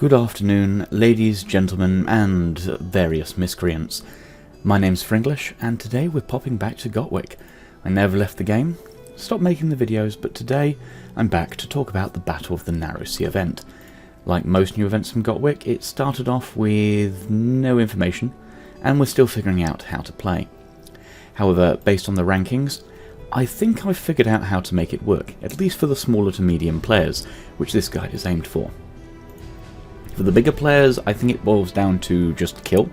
Good afternoon, ladies, gentlemen, and various miscreants. My name's Fringlish, and today we're popping back to GOTWIC. I never left the game, stopped making the videos, but today I'm back to talk about the Battle of the Narrow Sea event. Like most new events from GOTWIC, it started off with no information, and we're still figuring out how to play. However, based on the rankings, I think I've figured out how to make it work, at least for the smaller to medium players, which this guide is aimed for. For the bigger players, I think it boils down to just kill,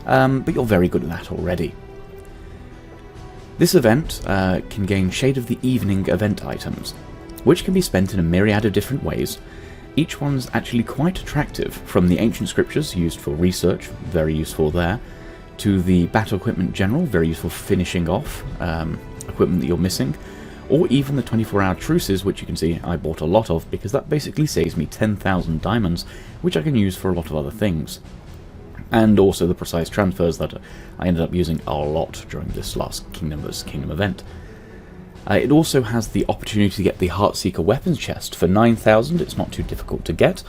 but you're very good at that already. This event can gain Shade of the Evening event items, which can be spent in a myriad of different ways. Each one's actually quite attractive, from the ancient scriptures used for research, very useful there, to the battle equipment general, very useful for finishing off equipment that you're missing, or even the 24-hour truces, which you can see I bought a lot of, because that basically saves me 10,000 diamonds, which I can use for a lot of other things. And also the precise transfers that I ended up using a lot during this last Kingdom vs Kingdom event. It also has the opportunity to get the Heartseeker weapons chest. For 9,000, it's not too difficult to get.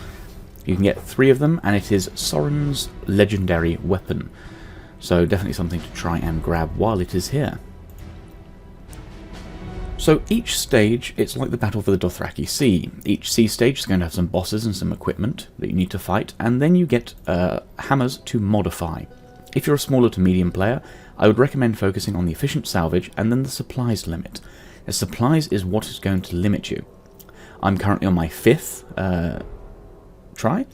You can get 3 of them, and it is Soren's legendary weapon. So definitely something to try and grab while it is here. So each stage, it's like the battle for the Dothraki Sea. Each sea stage is going to have some bosses and some equipment that you need to fight, and then you get hammers to modify. If you're a smaller to medium player, I would recommend focusing on the efficient salvage and then the supplies limit. The supplies is what is going to limit you. I'm currently on my 5th try,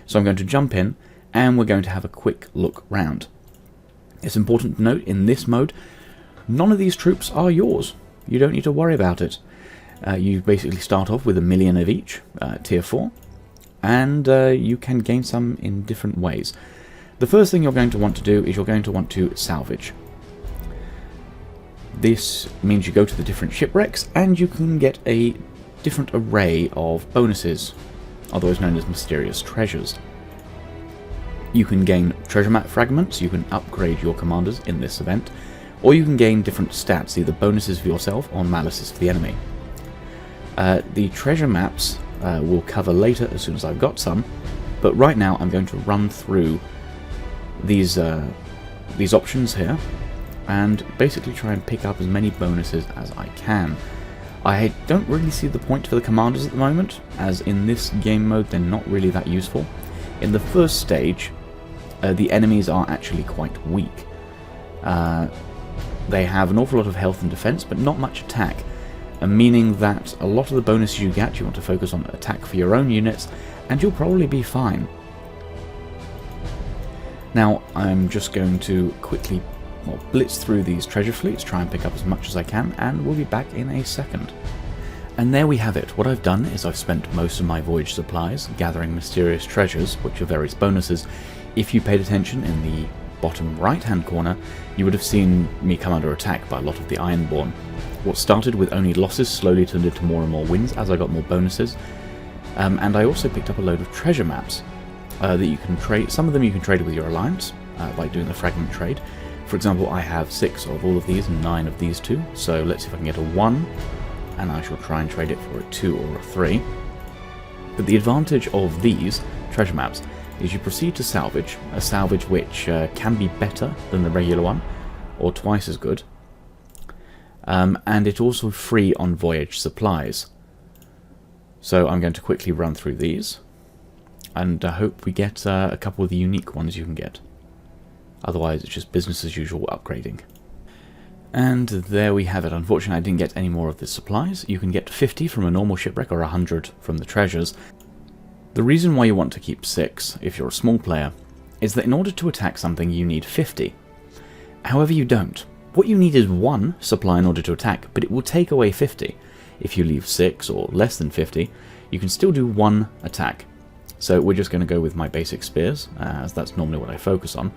so I'm going to jump in and we're going to have a quick look round. It's important to note, in this mode, none of these troops are yours. You don't need to worry about it. You basically start off with 1 million of each, tier 4, and you can gain some in different ways. The first thing you're going to want to do is you're going to want to salvage. This means you go to the different shipwrecks and you can get a different array of bonuses, otherwise known as mysterious treasures. You can gain treasure map fragments, you can upgrade your commanders in this event, or you can gain different stats, either bonuses for yourself or malices for the enemy. The treasure maps we'll cover later as soon as I've got some, but right now I'm going to run through these options here and basically try and pick up as many bonuses as I can. I don't really see the point for the commanders at the moment, as in this game mode they're not really that useful. In the first stage, the enemies are actually quite weak. They have an awful lot of health and defense, but not much attack, meaning that a lot of the bonuses you get, you want to focus on attack for your own units, and you'll probably be fine. Now, I'm just going to quickly blitz through these treasure fleets, try and pick up as much as I can, and we'll be back in a second. And there we have it. What I've done is I've spent most of my voyage supplies gathering mysterious treasures, which are various bonuses. If you paid attention in the bottom right hand corner, you would have seen me come under attack by a lot of the Ironborn. What started with only losses slowly turned into more and more wins as I got more bonuses, and I also picked up a load of treasure maps that you can trade. Some of them you can trade with your alliance by doing the fragment trade. For example, I have 6 of all of these and 9 of these 2, so let's see if I can get a 1, and I shall try and trade it for a 2 or a 3. But the advantage of these treasure maps is you proceed to salvage, a salvage which can be better than the regular one, or twice as good, and it's also free on voyage supplies. So I'm going to quickly run through these, and I hope we get a couple of the unique ones you can get. Otherwise it's just business as usual upgrading. And there we have it. Unfortunately I didn't get any more of the supplies. You can get 50 from a normal shipwreck or 100 from the treasures. The reason why you want to keep 6, if you're a small player, is that in order to attack something you need 50. However, you don't. What you need is 1 supply in order to attack, but it will take away 50. If you leave 6 or less than 50, you can still do 1 attack. So we're just going to go with my basic spears, as that's normally what I focus on.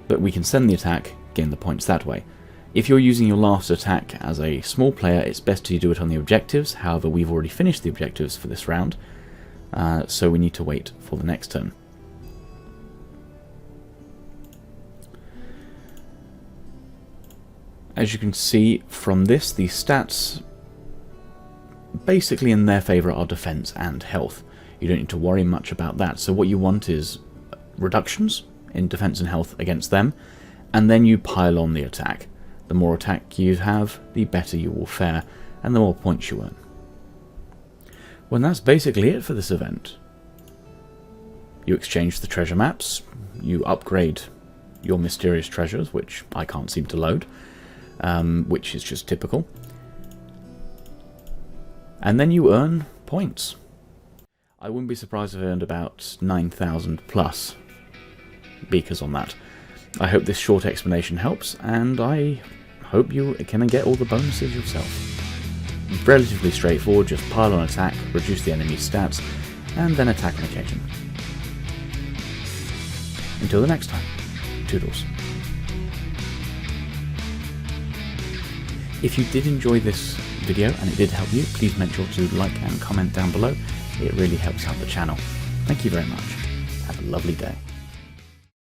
But we can send the attack, gain the points that way. If you're using your last attack as a small player, it's best to do it on the objectives. However, we've already finished the objectives for this round, so we need to wait for the next turn. As you can see from this, the stats basically in their favour are defense and health. You don't need to worry much about that. So what you want is reductions in defense and health against them, and then you pile on the attack. The more attack you have, the better you will fare, and the more points you earn. Well, that's basically it for this event. You exchange the treasure maps, you upgrade your mysterious treasures, which I can't seem to load, which is just typical. And then you earn points. I wouldn't be surprised if I earned about 9,000 plus beakers on that. I hope this short explanation helps, and I hope you can get all the bonuses yourself. Relatively straightforward, just pile on attack, reduce the enemy's stats, and then attack on occasion. Until the next time, toodles. If you did enjoy this video and it did help you, please make sure to like and comment down below. It really helps out the channel. Thank you very much. Have a lovely day.